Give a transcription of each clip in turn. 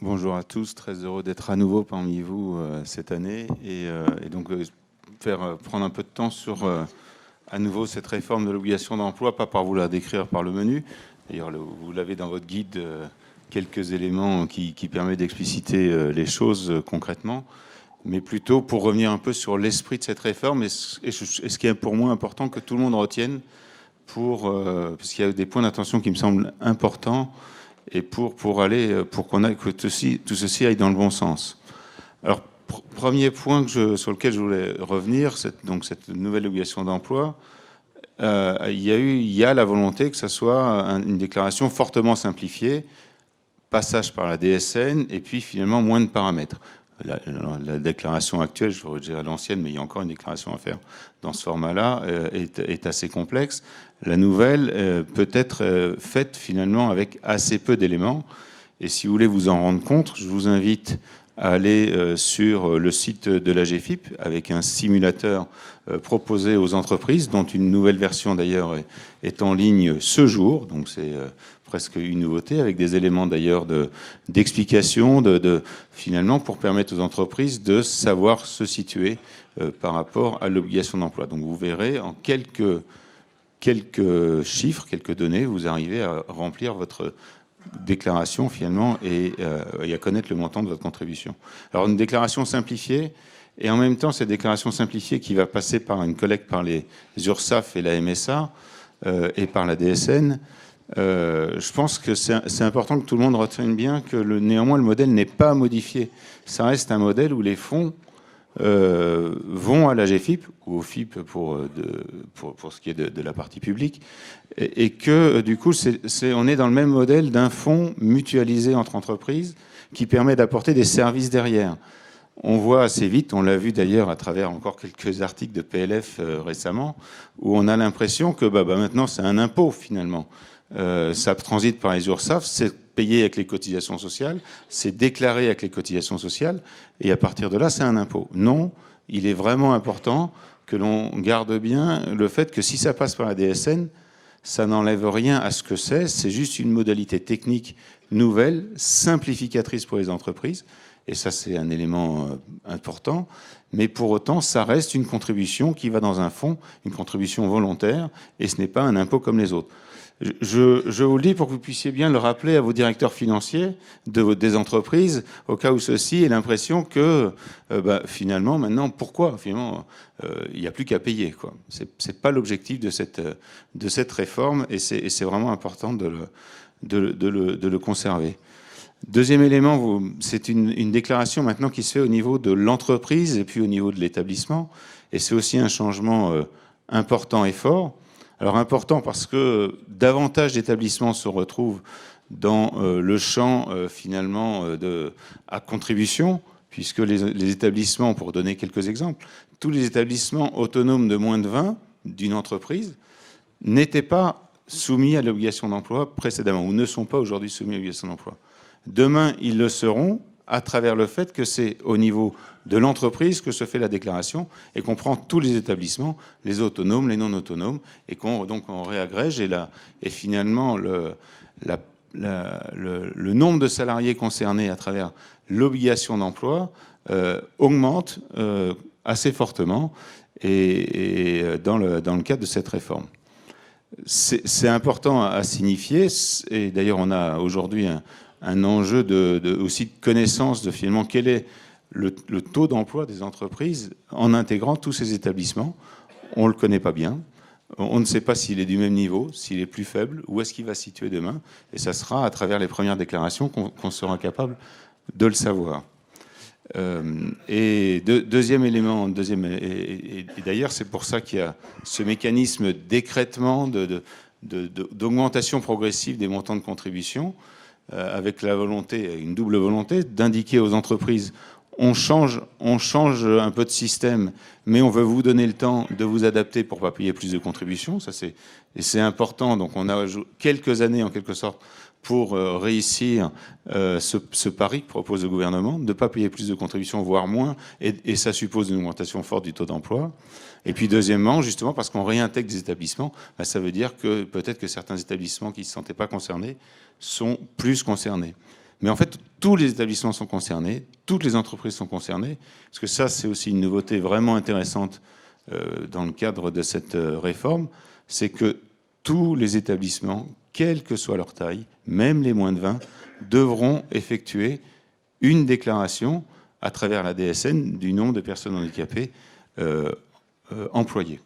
Bonjour à tous, très heureux d'être à nouveau parmi vous cette année et donc prendre un peu de temps sur à nouveau cette réforme de l'obligation d'emploi, pas par vous la décrire par le menu. D'ailleurs, vous l'avez dans votre guide, quelques éléments qui permettent d'expliciter les choses concrètement, mais plutôt pour revenir un peu sur l'esprit de cette réforme et ce qui est pour moi important que tout le monde retienne parce qu'il y a des points d'attention qui me semblent importants et pour que tout ceci aille dans le bon sens. Alors, premier point sur lequel je voulais revenir, cette nouvelle obligation d'emploi, il y a la volonté que ça soit une déclaration fortement simplifiée, passage par la DSN, et puis finalement moins de paramètres. La déclaration actuelle, je dirais l'ancienne, mais il y a encore une déclaration à faire dans ce format-là, est assez complexe. La nouvelle peut être faite finalement avec assez peu d'éléments. Et si vous voulez vous en rendre compte, je vous invite à aller sur le site de l'AGEFIP avec un simulateur proposé aux entreprises, dont une nouvelle version d'ailleurs est en ligne ce jour. Donc c'est presque une nouveauté, avec des éléments d'ailleurs d'explication, finalement pour permettre aux entreprises de savoir se situer par rapport à l'obligation d'emploi. Donc vous verrez en quelques chiffres, quelques données, vous arrivez à remplir votre déclaration finalement et à connaître le montant de votre contribution. Alors une déclaration simplifiée, et en même temps cette déclaration simplifiée qui va passer par une collecte par les URSSAF et la MSA et par la DSN, je pense que c'est important que tout le monde retienne bien que néanmoins le modèle n'est pas modifié. Ça reste un modèle où les fonds vont à l'AGEFIP ou au FIP pour ce qui est de la partie publique, et que du coup on est dans le même modèle d'un fonds mutualisé entre entreprises qui permet d'apporter des services derrière. On voit assez vite, on l'a vu d'ailleurs à travers encore quelques articles de PLF récemment, où on a l'impression que maintenant c'est un impôt finalement. Ça transite par les URSSAF, c'est payé avec les cotisations sociales, c'est déclaré avec les cotisations sociales, et à partir de là, c'est un impôt. Non, il est vraiment important que l'on garde bien le fait que si ça passe par la DSN, ça n'enlève rien à ce que c'est juste une modalité technique nouvelle, simplificatrice pour les entreprises, et ça c'est un élément important, mais pour autant, ça reste une contribution qui va dans un fonds, une contribution volontaire, et ce n'est pas un impôt comme les autres. Je vous le dis pour que vous puissiez bien le rappeler à vos directeurs financiers des entreprises, au cas où ceux-ci aient l'impression que finalement, maintenant, pourquoi finalement, il n'y a plus qu'à payer, quoi. C'est pas l'objectif de cette réforme, et c'est vraiment important de le conserver. Deuxième élément, c'est une déclaration maintenant qui se fait au niveau de l'entreprise et puis au niveau de l'établissement, et c'est aussi un changement important et fort. Alors important parce que davantage d'établissements se retrouvent dans le champ finalement à contribution, puisque les établissements, pour donner quelques exemples, tous les établissements autonomes de moins de 20 d'une entreprise n'étaient pas soumis à l'obligation d'emploi précédemment, ou ne sont pas aujourd'hui soumis à l'obligation d'emploi. Demain, ils le seront à travers le fait que c'est au niveau de l'entreprise que se fait la déclaration et qu'on prend tous les établissements, les autonomes, les non autonomes, et donc on réagrège, et finalement le nombre de salariés concernés à travers l'obligation d'emploi augmente assez fortement et dans le cadre de cette réforme. C'est important à signifier, et d'ailleurs on a aujourd'hui un enjeu aussi de connaissance de finalement quel est le taux d'emploi des entreprises en intégrant tous ces établissements. On ne le connaît pas bien. On ne sait pas s'il est du même niveau, s'il est plus faible, où est-ce qu'il va se situer demain. Et ça sera à travers les premières déclarations qu'on sera capable de le savoir. Et deuxième élément, et d'ailleurs c'est pour ça qu'il y a ce mécanisme d'écrêtement, d'augmentation progressive des montants de contribution, avec la volonté, une double volonté, d'indiquer aux entreprises on change un peu de système, mais on veut vous donner le temps de vous adapter pour pas payer plus de contributions. C'est important. Donc on a quelques années en quelque sorte pour réussir ce pari que propose le gouvernement, de ne pas payer plus de contributions, voire moins, et ça suppose une augmentation forte du taux d'emploi. Et puis deuxièmement, justement, parce qu'on réintègre des établissements, ça veut dire que peut-être que certains établissements qui ne se sentaient pas concernés sont plus concernés. Mais en fait, tous les établissements sont concernés, toutes les entreprises sont concernées, parce que ça, c'est aussi une nouveauté vraiment intéressante dans le cadre de cette réforme, c'est que tous les établissements, quelle que soit leur taille, même les moins de 20, devront effectuer une déclaration à travers la DSN du nombre de personnes handicapées employées.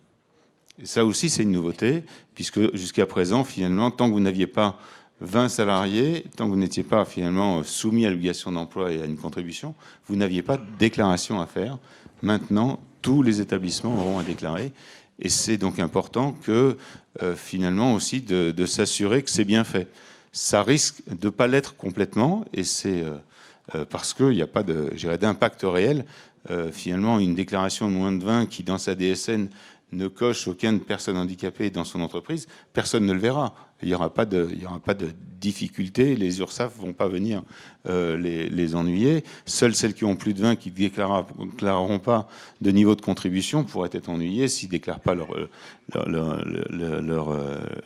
Et ça aussi, c'est une nouveauté, puisque jusqu'à présent, finalement, tant que vous n'aviez pas 20 salariés, tant que vous n'étiez pas finalement soumis à l'obligation d'emploi et à une contribution, vous n'aviez pas de déclaration à faire. Maintenant, tous les établissements auront à déclarer. Et c'est donc important que finalement aussi de s'assurer que c'est bien fait. Ça risque de ne pas l'être complètement, et c'est parce qu'il n'y a pas d'impact réel. Finalement, une déclaration de moins de 20 qui, dans sa DSN, ne coche aucune personne handicapée dans son entreprise, personne ne le verra. Il n'y aura pas de difficulté, les URSSAF ne vont pas venir les ennuyer. Seules celles qui ont plus de 20 qui ne déclareront pas de niveau de contribution pourraient être ennuyées s'ils ne déclarent pas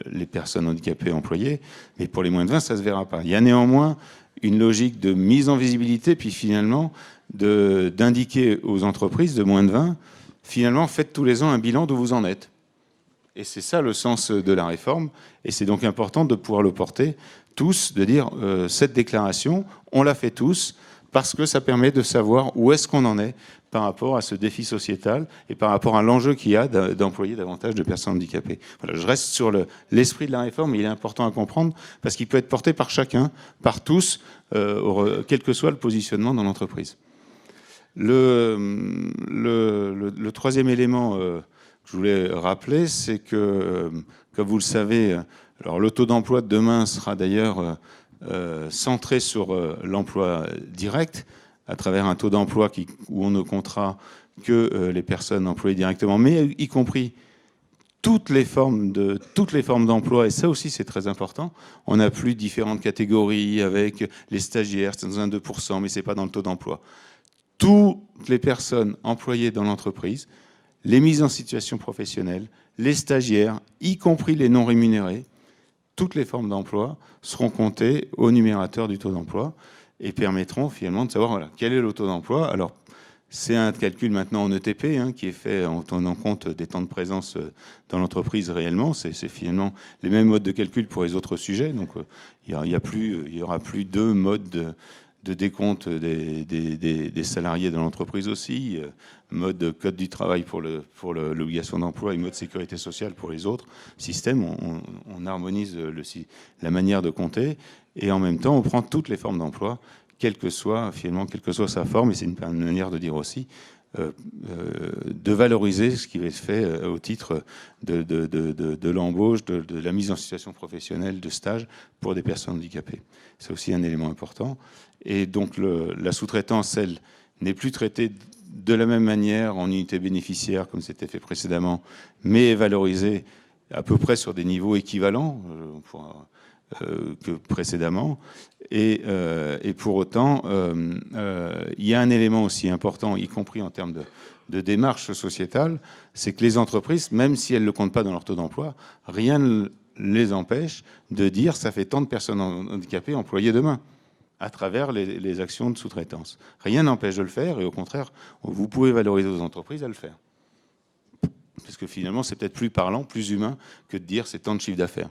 les personnes handicapées employées. Mais pour les moins de 20, ça ne se verra pas. Il y a néanmoins une logique de mise en visibilité, puis finalement d'indiquer aux entreprises de moins de 20, finalement, faites tous les ans un bilan d'où vous en êtes. Et c'est ça le sens de la réforme. Et c'est donc important de pouvoir le porter tous, de dire cette déclaration, on la fait tous, parce que ça permet de savoir où est-ce qu'on en est par rapport à ce défi sociétal et par rapport à l'enjeu qu'il y a d'employer davantage de personnes handicapées. Voilà, je reste sur l'esprit de la réforme, mais il est important à comprendre parce qu'il peut être porté par chacun, par tous, quel que soit le positionnement dans l'entreprise. Le troisième élément que je voulais rappeler, c'est que, comme vous le savez, alors le taux d'emploi de demain sera d'ailleurs centré sur l'emploi direct, à travers un taux d'emploi où on ne comptera que les personnes employées directement, mais y compris toutes les formes d'emploi, et ça aussi c'est très important. On n'a plus différentes catégories avec les stagiaires, c'est dans un 2%, mais c'est pas dans le taux d'emploi. Toutes les personnes employées dans l'entreprise, les mises en situation professionnelle, les stagiaires, y compris les non rémunérés, toutes les formes d'emploi seront comptées au numérateur du taux d'emploi et permettront finalement de savoir voilà, quel est le taux d'emploi. Alors, c'est un calcul maintenant en ETP qui est fait en tenant compte des temps de présence dans l'entreprise réellement. C'est finalement les mêmes modes de calcul pour les autres sujets. Donc, il y aura plus deux modes de décompte des salariés dans l'entreprise aussi, mode code du travail pour l'obligation d'emploi et mode sécurité sociale pour les autres systèmes. On harmonise la manière de compter et en même temps on prend toutes les formes d'emploi, quelle que soit sa forme, et c'est une manière de dire aussi de valoriser ce qui va être fait au titre de l'embauche, de la mise en situation professionnelle, de stage pour des personnes handicapées. C'est aussi un élément important. Et donc la sous-traitance, elle, n'est plus traitée de la même manière en unité bénéficiaire comme c'était fait précédemment, mais est valorisée à peu près sur des niveaux équivalents que précédemment. Et pour autant, il y a un élément aussi important, y compris en termes de démarche sociétale, c'est que les entreprises, même si elles ne le comptent pas dans leur taux d'emploi, rien ne les empêche de dire ça fait tant de personnes handicapées employées demain, à travers les actions de sous-traitance. Rien n'empêche de le faire, et au contraire, vous pouvez valoriser vos entreprises à le faire. Parce que finalement, c'est peut-être plus parlant, plus humain, que de dire c'est tant de chiffre d'affaires.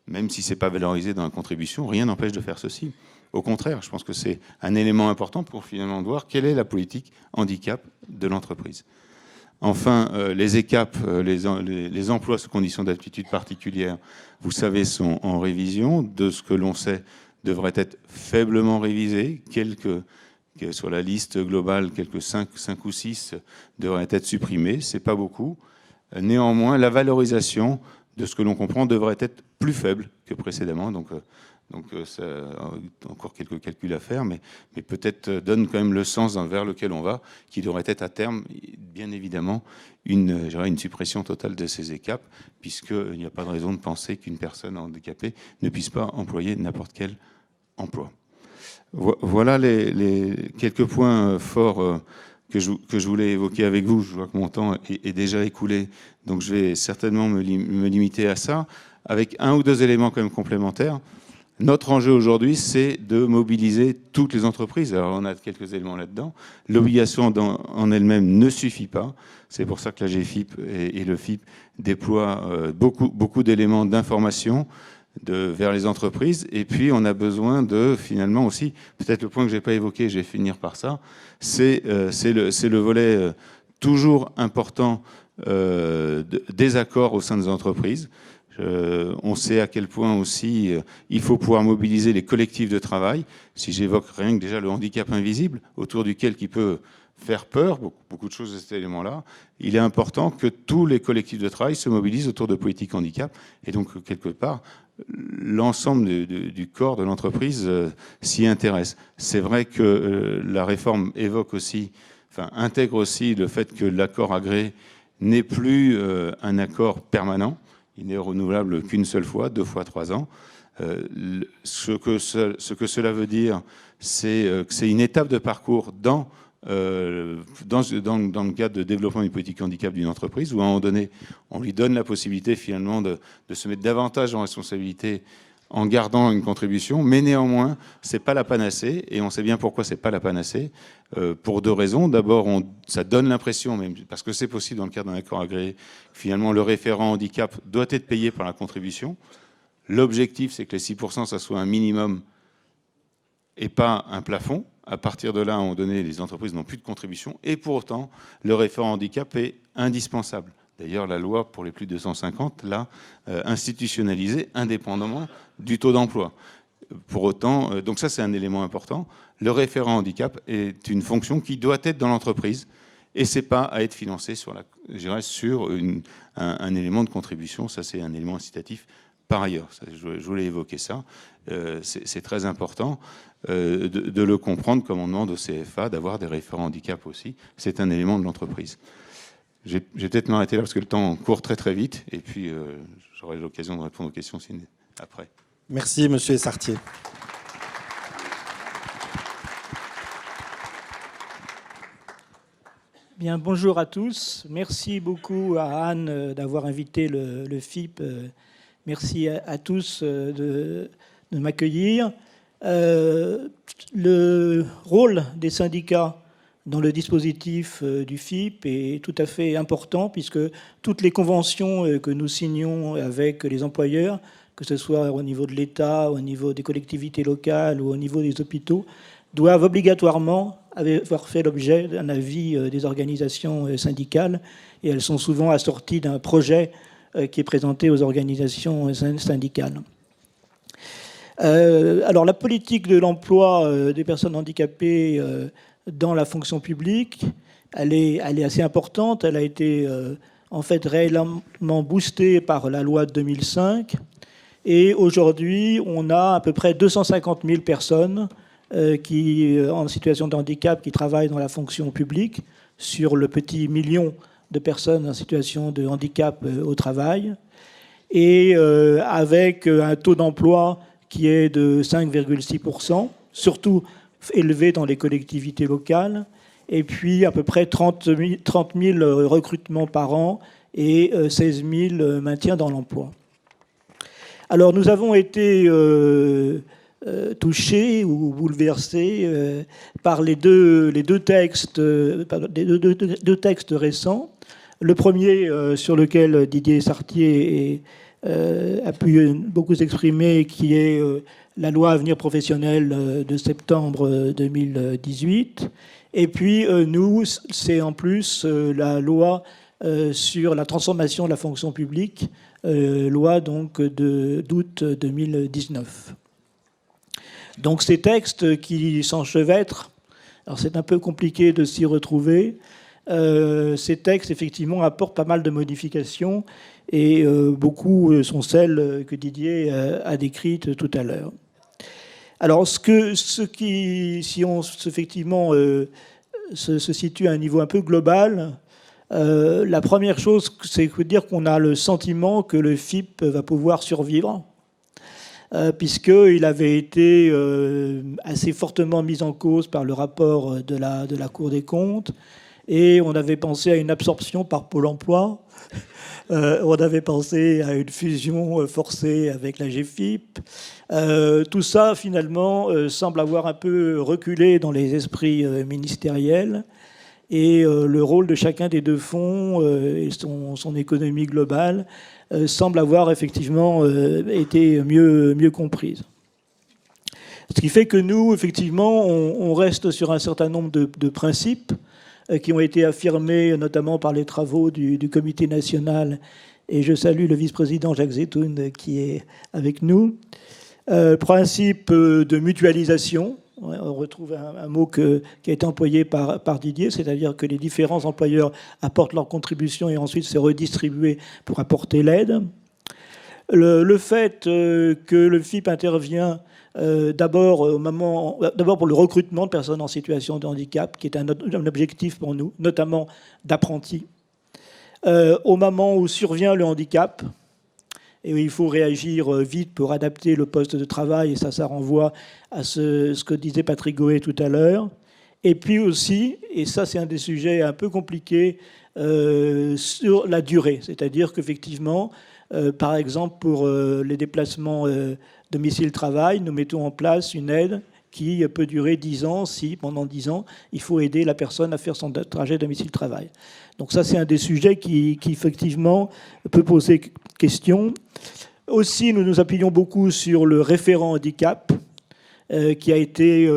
Même si ce n'est pas valorisé dans la contribution, rien n'empêche de faire ceci. Au contraire, je pense que c'est un élément important pour finalement voir quelle est la politique handicap de l'entreprise. Enfin, les ECAP, les emplois sous conditions d'aptitude particulière, vous savez, sont en révision. De ce que l'on sait, devraient être faiblement révisés. Sur la liste globale, quelques 5 ou 6 devraient être supprimés. Ce n'est pas beaucoup. Néanmoins, la valorisation de ce que l'on comprend devrait être plus faible que précédemment. Donc ça, encore quelques calculs à faire, mais peut-être donne quand même le sens vers lequel on va, qui devrait être à terme, bien évidemment, une suppression totale de ces ECAP, puisqu'il n'y a pas de raison de penser qu'une personne handicapée ne puisse pas employer n'importe quel emploi. Voilà les quelques points forts que je voulais évoquer avec vous. Je vois que mon temps est déjà écoulé, donc je vais certainement me limiter à ça, avec un ou deux éléments quand même complémentaires. Notre enjeu aujourd'hui, c'est de mobiliser toutes les entreprises. Alors, on a quelques éléments là-dedans. L'obligation en elle-même ne suffit pas. C'est pour ça que la GFIP et le FIP déploient beaucoup d'éléments d'information vers les entreprises. Et puis, on a besoin de, finalement aussi, peut-être le point que je n'ai pas évoqué, je vais finir par ça, c'est le volet toujours important des accords au sein des entreprises. On sait à quel point aussi il faut pouvoir mobiliser les collectifs de travail. Si j'évoque rien que déjà le handicap invisible, autour duquel qui peut faire peur, beaucoup de choses de cet élément-là, il est important que tous les collectifs de travail se mobilisent autour de politiques handicap. Et donc, quelque part, l'ensemble du corps de l'entreprise s'y intéresse. C'est vrai que la réforme évoque aussi, intègre aussi le fait que l'accord agréé n'est plus un accord permanent. Il n'est renouvelable qu'une seule fois, 2 fois 3 ans. Ce que cela veut dire, c'est que c'est une étape de parcours dans le cadre de développement d'une politique handicap d'une entreprise, où à un moment donné, on lui donne la possibilité finalement de se mettre davantage en responsabilité en gardant une contribution, mais néanmoins, c'est pas la panacée, et on sait bien pourquoi c'est pas la panacée, pour 2 raisons. D'abord, ça donne l'impression, même parce que c'est possible dans le cadre d'un accord agréé, finalement le référent handicap doit être payé par la contribution. L'objectif, c'est que les 6%, ça soit un minimum et pas un plafond. À partir de là, à un moment donné, les entreprises n'ont plus de contribution, et pour autant, le référent handicap est indispensable. D'ailleurs, la loi pour les plus de 250 l'a institutionnalisé indépendamment du taux d'emploi. Pour autant, donc ça c'est un élément important, le référent handicap est une fonction qui doit être dans l'entreprise et c'est pas à être financé sur un élément de contribution, ça c'est un élément incitatif par ailleurs. Je voulais évoquer ça, c'est très important de le comprendre comme on demande au CFA d'avoir des référents handicap aussi, c'est un élément de l'entreprise. Je vais peut-être m'arrêter là parce que le temps court très très vite et puis j'aurai l'occasion de répondre aux questions après. Merci Monsieur Essartier. Bien, bonjour à tous. Merci beaucoup à Anne d'avoir invité le FIP. Merci à tous de m'accueillir. Le rôle des syndicats dans le dispositif du FIP est tout à fait important puisque toutes les conventions que nous signons avec les employeurs, que ce soit au niveau de l'État, au niveau des collectivités locales ou au niveau des hôpitaux, doivent obligatoirement avoir fait l'objet d'un avis des organisations syndicales et elles sont souvent assorties d'un projet qui est présenté aux organisations syndicales. Alors la politique de l'emploi des personnes handicapées dans la fonction publique, elle est assez importante. Elle a été en fait réellement boostée par la loi de 2005. Et aujourd'hui, on a à peu près 250 000 personnes en situation de handicap qui travaillent dans la fonction publique sur le petit million de personnes en situation de handicap au travail. Et avec un taux d'emploi qui est de 5,6%, surtout élevé dans les collectivités locales, et puis à peu près 30 000 recrutements par an et 16 000 maintiens dans l'emploi. Alors nous avons été touchés ou bouleversés par les deux textes récents. Le premier sur lequel Didier Essartier a pu beaucoup s'exprimer, qui est la loi Avenir professionnel de septembre 2018. Et puis, nous, c'est en plus la loi sur la transformation de la fonction publique, loi donc d'août 2019. Donc ces textes qui s'enchevêtrent, alors c'est un peu compliqué de s'y retrouver, ces textes effectivement apportent pas mal de modifications et beaucoup sont celles que Didier a décrites tout à l'heure. Alors, si on effectivement se situe à un niveau un peu global, la première chose, c'est de dire qu'on a le sentiment que le FIP va pouvoir survivre, puisqu'il avait été assez fortement mis en cause par le rapport de la Cour des comptes, Et on avait pensé à une absorption par Pôle emploi. On avait pensé à une fusion forcée avec la GFIP. Tout ça, finalement, semble avoir un peu reculé dans les esprits ministériels. Et le rôle de chacun des deux fonds et son économie globale semble avoir effectivement été mieux comprise. Ce qui fait que nous, effectivement, on reste sur un certain nombre de principes qui ont été affirmés notamment par les travaux du Comité national. Et je salue le vice-président Jacques Zetoun qui est avec nous. Principe de mutualisation. On retrouve un mot qui a été employé par Didier, c'est-à-dire que les différents employeurs apportent leur contribution et ensuite c'est redistribué pour apporter l'aide. Le fait que le FIP intervient d'abord pour le recrutement de personnes en situation de handicap, qui est un objectif pour nous, notamment d'apprentis, au moment où survient le handicap, et il faut réagir vite pour adapter le poste de travail, et ça renvoie à ce que disait Patrick Goé tout à l'heure. Et puis aussi, et ça c'est un des sujets un peu compliqués, sur la durée. C'est-à-dire qu'effectivement, par exemple, pour les déplacements domicile-travail, nous mettons en place une aide qui peut durer 10 ans si, pendant 10 ans, il faut aider la personne à faire son trajet domicile-travail. Donc ça, c'est un des sujets qui effectivement, peut poser question. Aussi, nous nous appuyons beaucoup sur le référent handicap, qui a été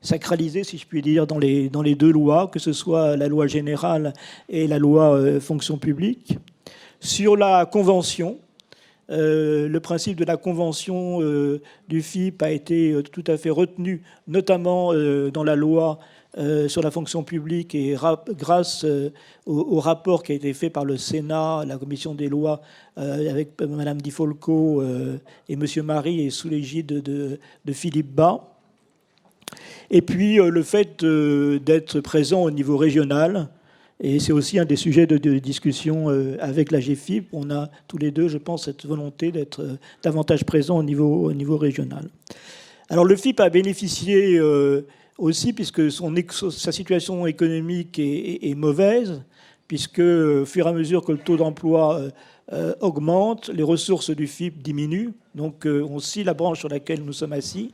sacralisé, si je puis dire, dans les deux lois, que ce soit la loi générale et la loi fonction publique. Sur la convention, le principe de la convention du FIP a été tout à fait retenu, notamment dans la loi sur la fonction publique et grâce au rapport qui a été fait par le Sénat, la commission des lois, avec Mme Di Folco et M. Marie, et sous l'égide de Philippe Bas. Et puis le fait d'être présent au niveau régional. Et c'est aussi un des sujets de discussion avec la GFIP. On a tous les deux, je pense, cette volonté d'être davantage présent au niveau régional. Alors le FIP a bénéficié aussi, puisque sa situation économique est mauvaise, puisque au fur et à mesure que le taux d'emploi augmente, les ressources du FIP diminuent. Donc on scie la branche sur laquelle nous sommes assis.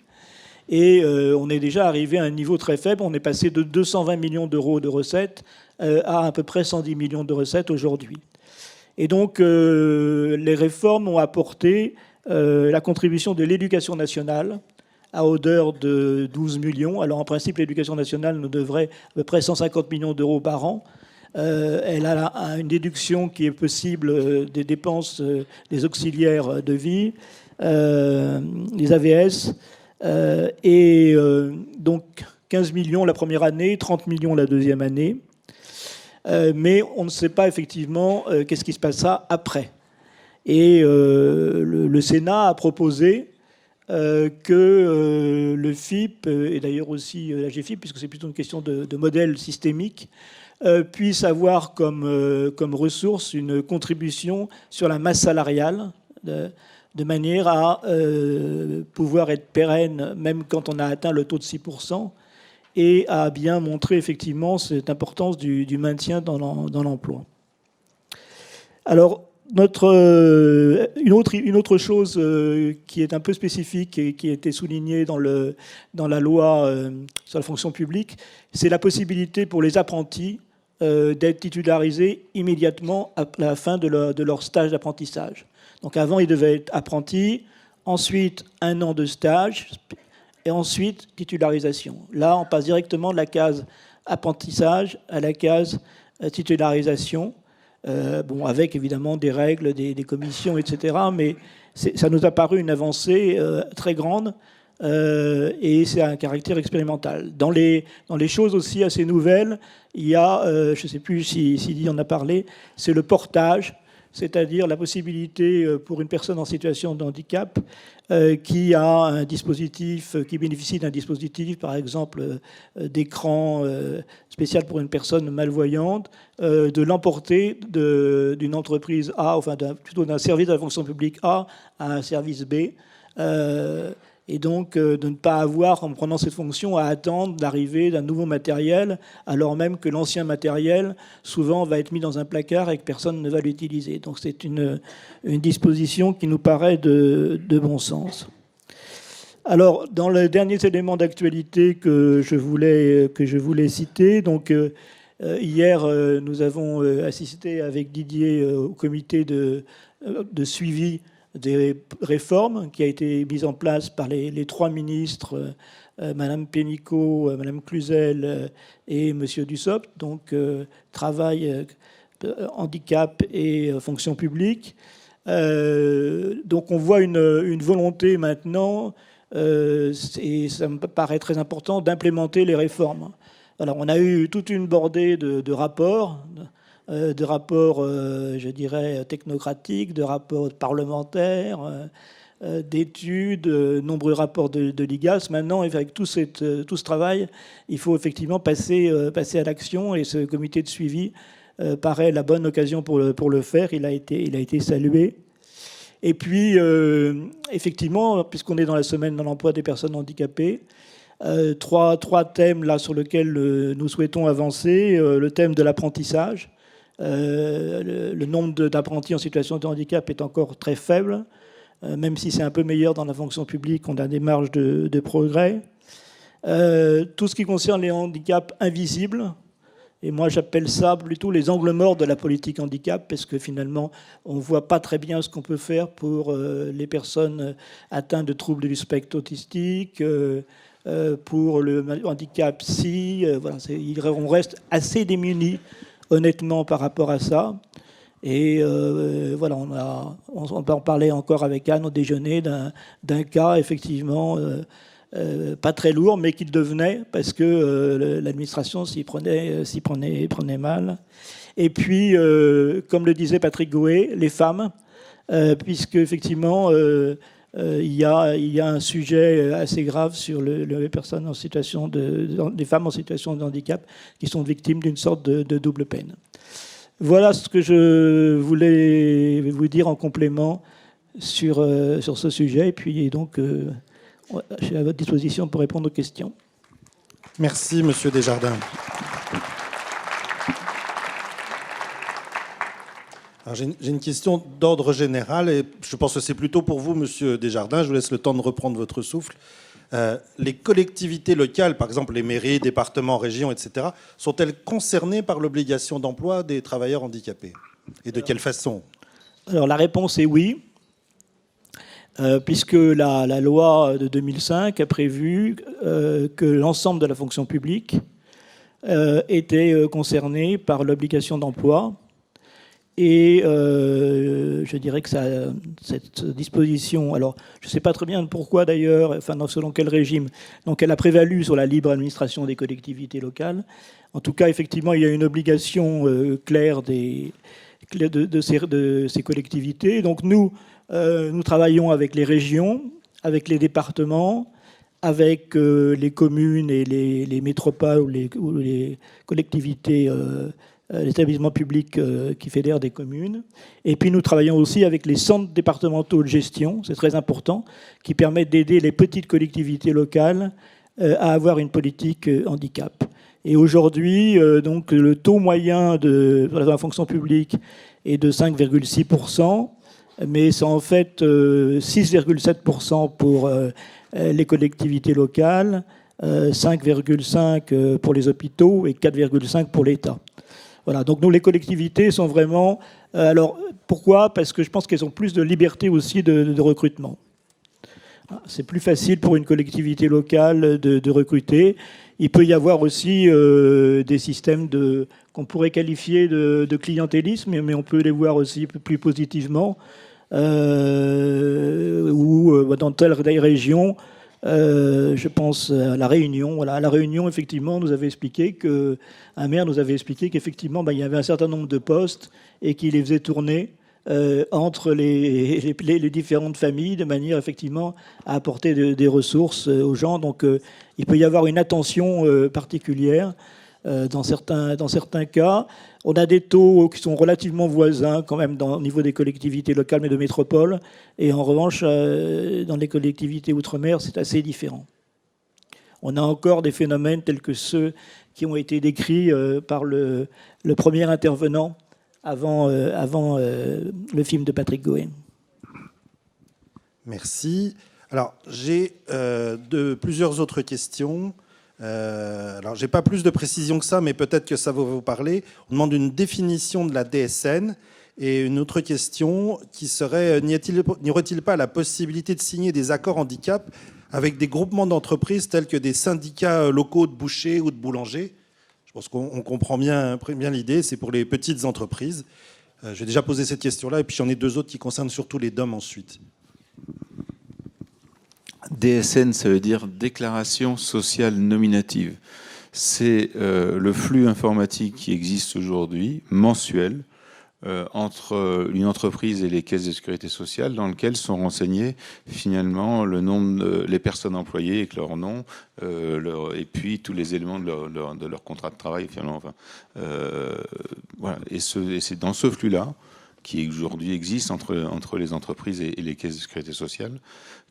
Et on est déjà arrivé à un niveau très faible. On est passé de 220 millions d'euros de recettes à peu près 110 millions de recettes aujourd'hui. Et donc, les réformes ont apporté la contribution de l'éducation nationale à hauteur de 12 millions. Alors, en principe, l'éducation nationale nous devrait à peu près 150 millions d'euros par an. Elle a une déduction qui est possible des dépenses des auxiliaires de vie, des AVS, et donc 15 millions la première année, 30 millions la deuxième année. Mais on ne sait pas effectivement qu'est-ce qui se passera après. Et le Sénat a proposé que le FIP, et d'ailleurs aussi la GFIP, puisque c'est plutôt une question de modèle systémique, puisse avoir comme ressource une contribution sur la masse salariale, de manière à pouvoir être pérenne, même quand on a atteint le taux de 6%, et à bien montrer effectivement cette importance du maintien dans l'emploi. Alors, une autre chose qui est un peu spécifique et qui a été soulignée dans la loi sur la fonction publique, c'est la possibilité pour les apprentis d'être titularisés immédiatement à la fin de leur stage d'apprentissage. Donc avant, ils devaient être apprentis, ensuite 1 an de stage, et ensuite titularisation. Là, on passe directement de la case apprentissage à la case titularisation, avec évidemment des règles, des commissions, etc. Mais ça nous a paru une avancée très grande, et c'est un caractère expérimental. Dans les choses aussi assez nouvelles, il y a, je ne sais plus si Sidi en a parlé, c'est le portage, c'est-à-dire la possibilité pour une personne en situation de handicap qui a un dispositif, qui bénéficie d'un dispositif, par exemple d'écran spécial pour une personne malvoyante, de l'emporter d'une entreprise A, enfin plutôt d'un service de la fonction publique A à un service B. et donc de ne pas avoir, en prenant cette fonction, à attendre l'arrivée d'un nouveau matériel, alors même que l'ancien matériel, souvent, va être mis dans un placard et que personne ne va l'utiliser. Donc c'est une disposition qui nous paraît de bon sens. Alors, dans les derniers éléments d'actualité que je voulais citer, donc hier, nous avons assisté avec Didier au comité de suivi des réformes qui a été mise en place par les trois ministres, Madame Pénicaud, Madame Cluzel et Monsieur Dussopt, donc travail, handicap et fonction publique. Donc on voit une volonté maintenant, et ça me paraît très important, d'implémenter les réformes. Alors on a eu toute une bordée de rapports, je dirais, technocratiques, de rapports parlementaires, d'études, nombreux rapports de l'IGAS. Maintenant, avec tout ce travail, il faut effectivement passer à l'action, et ce comité de suivi paraît la bonne occasion pour le faire. Il a été salué. Et puis, effectivement, puisqu'on est dans la semaine de l'emploi des personnes handicapées, trois thèmes là sur lesquels nous souhaitons avancer. Le thème de l'apprentissage. Le nombre d'apprentis en situation de handicap est encore très faible, même si c'est un peu meilleur dans la fonction publique, on a des marges de progrès. Tout ce qui concerne les handicaps invisibles, et moi j'appelle ça plutôt les angles morts de la politique handicap, parce que finalement on ne voit pas très bien ce qu'on peut faire pour les personnes atteintes de troubles du spectre autistique, pour le handicap psy. Voilà, on reste assez démunis honnêtement par rapport à ça. Et voilà, on peut en parler encore avec Anne au déjeuner d'un cas effectivement pas très lourd, mais qu'il devenait parce que l'administration s'y prenait mal. Et puis, comme le disait Patrick Gouet, les femmes, puisque effectivement il y a un sujet assez grave sur les personnes en situation les femmes en situation de handicap qui sont victimes d'une sorte de double peine. Voilà ce que je voulais vous dire en complément sur ce sujet. Et puis donc, je suis à votre disposition pour répondre aux questions. Merci, Monsieur Desjardins. J'ai une question d'ordre général, et je pense que c'est plutôt pour vous, Monsieur Desjardins. Je vous laisse le temps de reprendre votre souffle. Les collectivités locales, par exemple les mairies, départements, régions, etc., sont-elles concernées par l'obligation d'emploi des travailleurs handicapés? Et de quelle façon? Alors la réponse est oui, puisque la loi de 2005 a prévu que l'ensemble de la fonction publique était concerné par l'obligation d'emploi. Et je dirais que cette disposition, alors je ne sais pas très bien pourquoi d'ailleurs, enfin selon quel régime, donc elle a prévalu sur la libre administration des collectivités locales. En tout cas, effectivement, il y a une obligation claire de ces collectivités. Donc nous travaillons avec les régions, avec les départements, avec les communes et les métropoles ou les collectivités l'établissement public qui fédère des communes. Et puis nous travaillons aussi avec les centres départementaux de gestion, c'est très important, qui permettent d'aider les petites collectivités locales à avoir une politique handicap. Et aujourd'hui, donc le taux moyen de la fonction publique est de 5,6%, mais c'est en fait 6,7% pour les collectivités locales, 5,5% pour les hôpitaux et 4,5% pour l'État. Voilà, donc nous, les collectivités sont vraiment... alors, pourquoi? Parce que je pense qu'elles ont plus de liberté aussi de recrutement. C'est plus facile pour une collectivité locale de recruter. Il peut y avoir aussi des systèmes qu'on pourrait qualifier de clientélisme, mais on peut les voir aussi plus positivement, où dans telle région... je pense à La Réunion. Voilà, à La Réunion, effectivement, un maire nous avait expliqué qu'effectivement, il y avait un certain nombre de postes et qu'il les faisait tourner entre les différentes familles de manière, effectivement, à apporter des ressources aux gens. Donc, il peut y avoir une attention particulière. dans certains cas. On a des taux qui sont relativement voisins quand même au niveau des collectivités locales, mais de métropole. Et en revanche, dans les collectivités outre-mer, c'est assez différent. On a encore des phénomènes tels que ceux qui ont été décrits par le premier intervenant avant le film de Patrick Goé. Merci. Alors, j'ai plusieurs autres questions. Alors, j'ai pas plus de précision que ça, mais peut-être que ça va vous parler. On demande une définition de la DSN. Et une autre question qui serait, n'y aurait-il pas la possibilité de signer des accords handicap avec des groupements d'entreprises tels que des syndicats locaux de bouchers ou de boulangers? Je pense qu'on comprend bien l'idée, c'est pour les petites entreprises. J'ai déjà posé cette question-là, et puis j'en ai deux autres qui concernent surtout les DOM ensuite. DSN, ça veut dire déclaration sociale nominative. C'est le flux informatique qui existe aujourd'hui, mensuel, entre une entreprise et les caisses de sécurité sociale, dans lequel sont renseignés finalement le nombre les personnes employées avec leur nom, et puis tous les éléments de leur contrat de travail finalement. Enfin, voilà. Et c'est dans ce flux-là, qui aujourd'hui existe entre les entreprises et les caisses de sécurité sociale,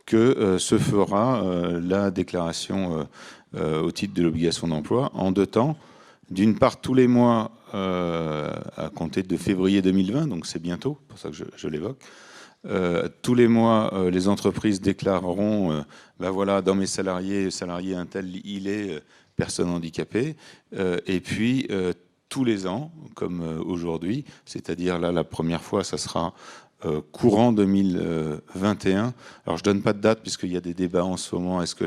que se fera la déclaration au titre de l'obligation d'emploi en 2 temps. D'une part, tous les mois, à compter de février 2020, donc c'est bientôt, pour ça que je l'évoque, tous les mois, les entreprises déclareront, ben voilà, dans mes salariés un tel, il est personne handicapée, et puis tous les ans, comme aujourd'hui, c'est-à-dire là, la première fois, ça sera courant 2021. Alors je donne pas de date puisqu'il y a des débats en ce moment. Est-ce que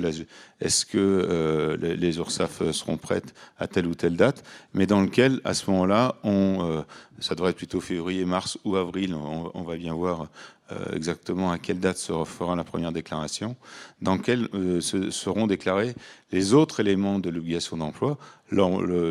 les URSSAF seront prêtes à telle ou telle date, mais dans lequel à ce moment-là, ça devrait être plutôt février, mars ou avril. On va bien voir exactement à quelle date se fera la première déclaration, dans lequel seront déclarés les autres éléments de l'obligation d'emploi,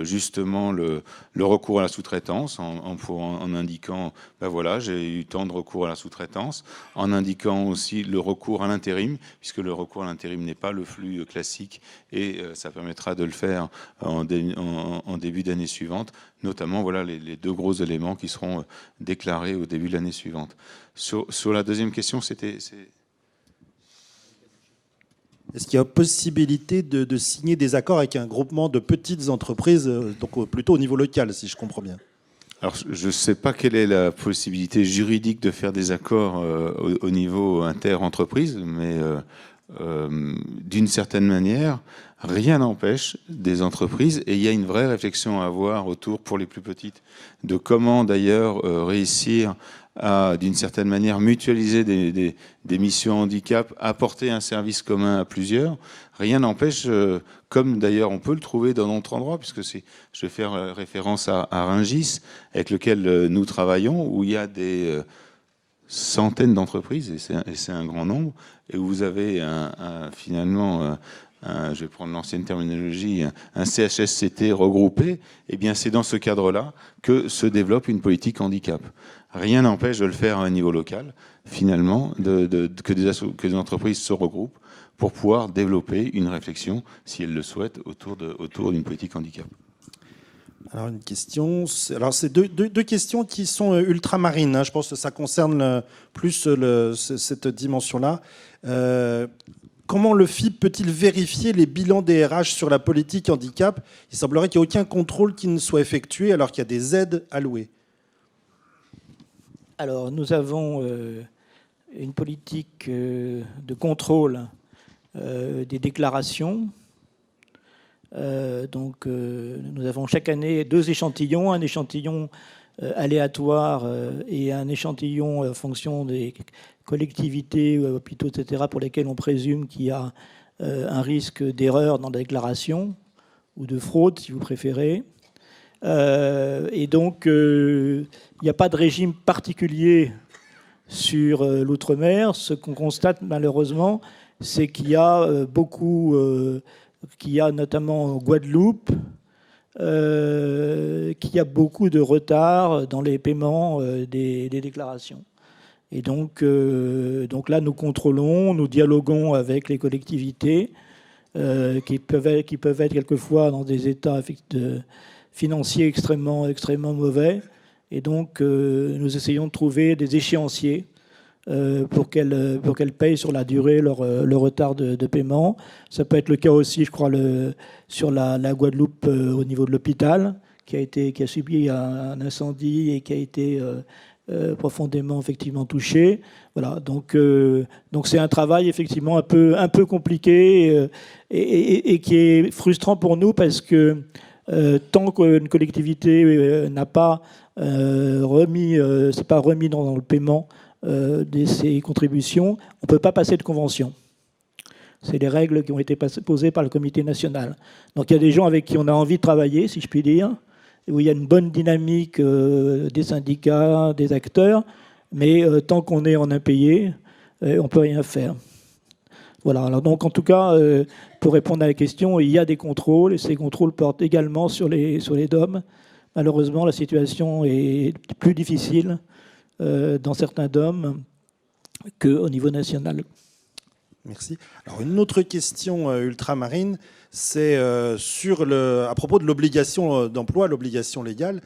justement le recours à la sous-traitance, en indiquant, ben voilà, j'ai eu tant de recours à la sous-traitance, en indiquant aussi le recours à l'intérim, puisque le recours à l'intérim n'est pas le flux classique, et ça permettra de le faire en début d'année suivante, notamment voilà les 2 gros éléments qui seront déclarés au début de l'année suivante. Sur la deuxième question, Est-ce qu'il y a possibilité de signer des accords avec un groupement de petites entreprises, donc plutôt au niveau local, si je comprends bien? Alors, je ne sais pas quelle est la possibilité juridique de faire des accords au niveau inter-entreprise, mais d'une certaine manière, rien n'empêche des entreprises, et il y a une vraie réflexion à avoir autour, pour les plus petites, de comment d'ailleurs réussir à, d'une certaine manière, mutualiser des missions handicap, apporter un service commun à plusieurs. Rien n'empêche, comme d'ailleurs on peut le trouver dans d'autres endroits, puisque je vais faire référence à Rungis, avec lequel nous travaillons, où il y a des centaines d'entreprises, et c'est un grand nombre, et où vous avez finalement, je vais prendre l'ancienne terminologie, un CHSCT regroupé. Eh bien, c'est dans ce cadre-là que se développe une politique handicap. Rien n'empêche de le faire à un niveau local, finalement, que des entreprises se regroupent pour pouvoir développer une réflexion, si elles le souhaitent, autour d'une politique handicap. Alors, une question. Alors, c'est deux questions qui sont ultramarines. Hein. Je pense que ça concerne plus cette dimension-là. Comment le FIP peut-il vérifier les bilans des RH sur la politique handicap? Il semblerait qu'il n'y ait aucun contrôle qui ne soit effectué alors qu'il y a des aides allouées. Alors, nous avons une politique de contrôle des déclarations. Donc, nous avons chaque année 2 échantillons, un échantillon aléatoire et un échantillon en fonction des collectivités, hôpitaux, etc., pour lesquels on présume qu'il y a un risque d'erreur dans la déclaration ou de fraude, si vous préférez. Et donc, il n'y a pas de régime particulier sur l'outre-mer. Ce qu'on constate malheureusement, c'est qu'il y a qu'il y a notamment en Guadeloupe, qu'il y a beaucoup de retard dans les paiements des déclarations. Et donc là, nous contrôlons, nous dialoguons avec les collectivités qui peuvent être quelquefois dans des états financiers extrêmement mauvais. Et donc, nous essayons de trouver des échéanciers pour qu'elles payent sur la durée leur retard de paiement. Ça peut être le cas aussi, je crois, sur la Guadeloupe au niveau de l'hôpital, qui a subi un incendie et qui a été profondément effectivement touché. Voilà, donc c'est un travail effectivement un peu compliqué et qui est frustrant pour nous parce que tant qu'une collectivité n'a pas remis dans le paiement de ces contributions, on ne peut pas passer de convention. C'est les règles qui ont été posées par le comité national. Donc il y a des gens avec qui on a envie de travailler, si je puis dire, où il y a une bonne dynamique des syndicats, des acteurs, mais tant qu'on est en impayé, on ne peut rien faire. Voilà. Alors donc en tout cas, pour répondre à la question, il y a des contrôles, et ces contrôles portent également sur les DOM. Malheureusement, la situation est plus difficile dans certains DOM qu'au niveau national. Merci. Alors une autre question ultramarine, c'est à propos de l'obligation d'emploi, l'obligation légale.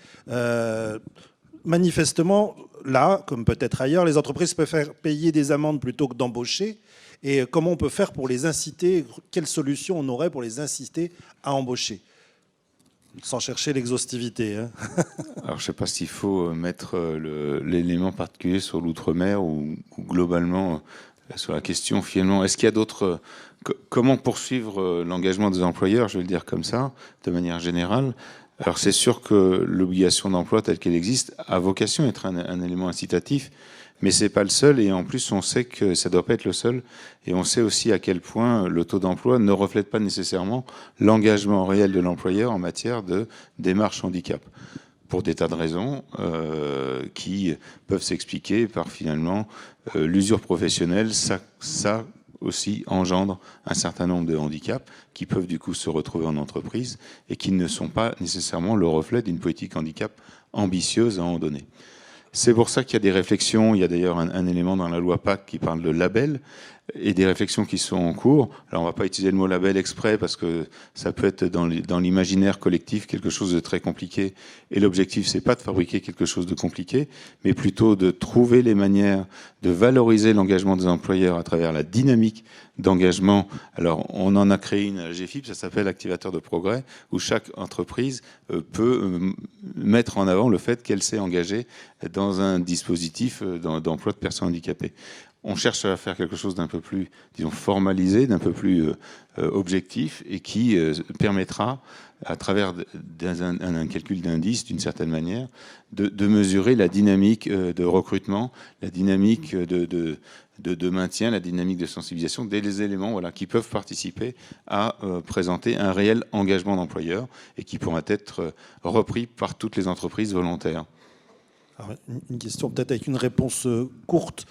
Manifestement, là, comme peut-être ailleurs, les entreprises peuvent faire payer des amendes plutôt que d'embaucher. Et comment on peut faire pour les inciter? Quelle solution on aurait pour les inciter à embaucher? Sans chercher l'exhaustivité. Hein. Alors, je ne sais pas s'il faut mettre l'élément particulier sur l'outre-mer ou globalement sur la question, finalement, est-ce qu'il y a d'autres... Comment poursuivre l'engagement des employeurs, je vais le dire comme ça, de manière générale. Alors, c'est sûr que l'obligation d'emploi telle qu'elle existe a vocation à être un élément incitatif, mais ce n'est pas le seul, et en plus, on sait que ça ne doit pas être le seul, et on sait aussi à quel point le taux d'emploi ne reflète pas nécessairement l'engagement réel de l'employeur en matière de démarche handicap, pour des tas de raisons qui peuvent s'expliquer par finalement l'usure professionnelle. Ça aussi engendre un certain nombre de handicaps qui peuvent du coup se retrouver en entreprise et qui ne sont pas nécessairement le reflet d'une politique handicap ambitieuse à un moment donné. C'est pour ça qu'il y a des réflexions. Il y a d'ailleurs un élément dans la loi PAC qui parle de label et des réflexions qui sont en cours. Alors, on ne va pas utiliser le mot label exprès parce que ça peut être dans l'imaginaire collectif quelque chose de très compliqué. Et l'objectif, c'est pas de fabriquer quelque chose de compliqué, mais plutôt de trouver les manières de valoriser l'engagement des employeurs à travers la dynamique d'engagement. Alors, on en a créé une à la GFIP, ça s'appelle Activateur de progrès, où chaque entreprise peut mettre en avant le fait qu'elle s'est engagée dans un dispositif d'emploi de personnes handicapées. On cherche à faire quelque chose d'un peu plus, disons, formalisé, d'un peu plus objectif et qui permettra, à travers un calcul d'indice, d'une certaine manière, de mesurer la dynamique de recrutement, la dynamique de maintien, la dynamique de sensibilisation, des éléments voilà, qui peuvent participer à présenter un réel engagement d'employeur et qui pourra être repris par toutes les entreprises volontaires. Alors, une question peut-être avec une réponse courte,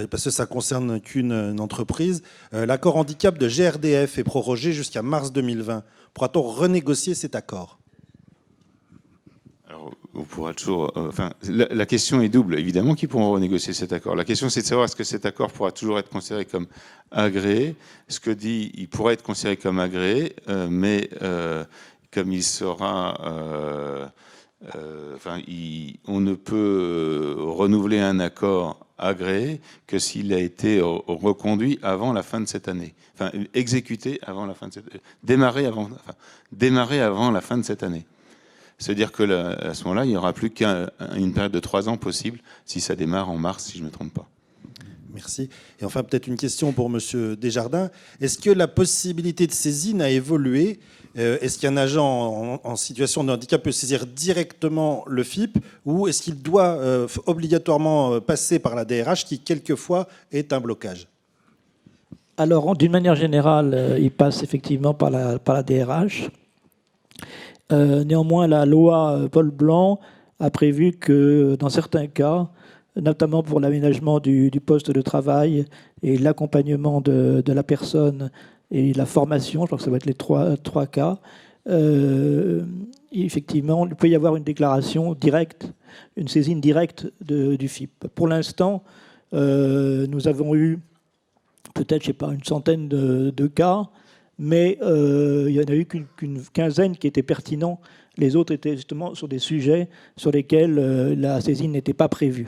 parce que ça ne concerne qu'une entreprise. L'accord handicap de GRDF est prorogé jusqu'à mars 2020. Pourra-t-on renégocier cet accord? Alors, on pourra toujours... la question est double. Évidemment qu'ils pourront renégocier cet accord. La question, c'est de savoir est-ce que cet accord pourra toujours être considéré comme agréé. Ce que dit, il pourra être considéré comme agréé, mais comme il sera... on ne peut renouveler un accord agréé que s'il a été reconduit avant la fin de cette année. Enfin, exécuté avant la fin de cette année. Démarré avant la fin de cette année. C'est-à-dire que à ce moment-là, il n'y aura plus qu'une période de 3 ans possible si ça démarre en mars, si je ne me trompe pas. Merci. Et enfin, peut-être une question pour M. Desjardins. Est-ce que la possibilité de saisine a évolué? Est-ce qu'un agent en situation de handicap peut saisir directement le FIP ou est-ce qu'il doit obligatoirement passer par la DRH qui, quelquefois, est un blocage? Alors, d'une manière générale, il passe effectivement par la DRH. Néanmoins, la loi Paul Blanc a prévu que, dans certains cas, notamment pour l'aménagement du poste de travail et l'accompagnement de la personne et la formation, je crois que ça va être les trois cas, effectivement, il peut y avoir une déclaration directe, une saisine directe du FIP. Pour l'instant, nous avons eu peut-être, je sais pas, une centaine de cas, mais il n'y en a eu qu'une quinzaine qui étaient pertinents. Les autres étaient justement sur des sujets sur lesquels la saisine n'était pas prévue.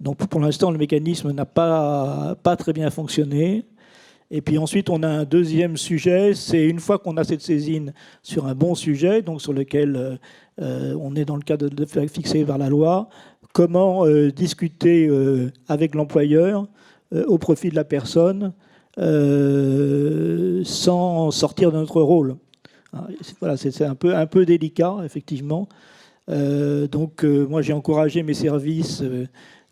Donc pour l'instant, le mécanisme n'a pas très bien fonctionné. Et puis ensuite, on a un deuxième sujet, c'est une fois qu'on a cette saisine sur un bon sujet, donc sur lequel on est dans le cadre de fixé par la loi, comment discuter avec l'employeur au profit de la personne sans sortir de notre rôle. Voilà, c'est un peu délicat, effectivement. Donc moi, j'ai encouragé mes services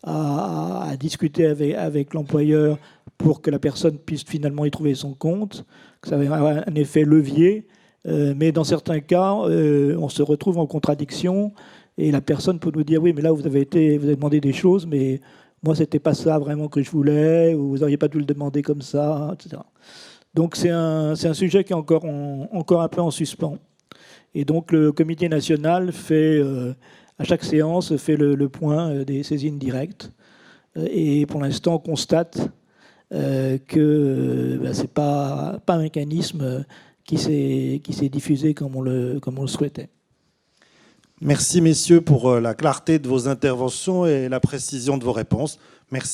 à discuter avec l'employeur pour que la personne puisse finalement y trouver son compte, que ça avait un effet levier. Mais dans certains cas, on se retrouve en contradiction et la personne peut nous dire « Oui, mais là, vous avez demandé des choses, mais moi, c'était pas ça vraiment que je voulais, ou vous n'auriez pas dû le demander comme ça, etc. » Donc c'est un sujet qui est encore un peu en suspens. Et donc le comité national fait, à chaque séance, fait le point des saisines directes. Et pour l'instant, on constate que ce n'est pas un mécanisme qui s'est diffusé comme on le souhaitait. Merci, messieurs, pour la clarté de vos interventions et la précision de vos réponses. Merci.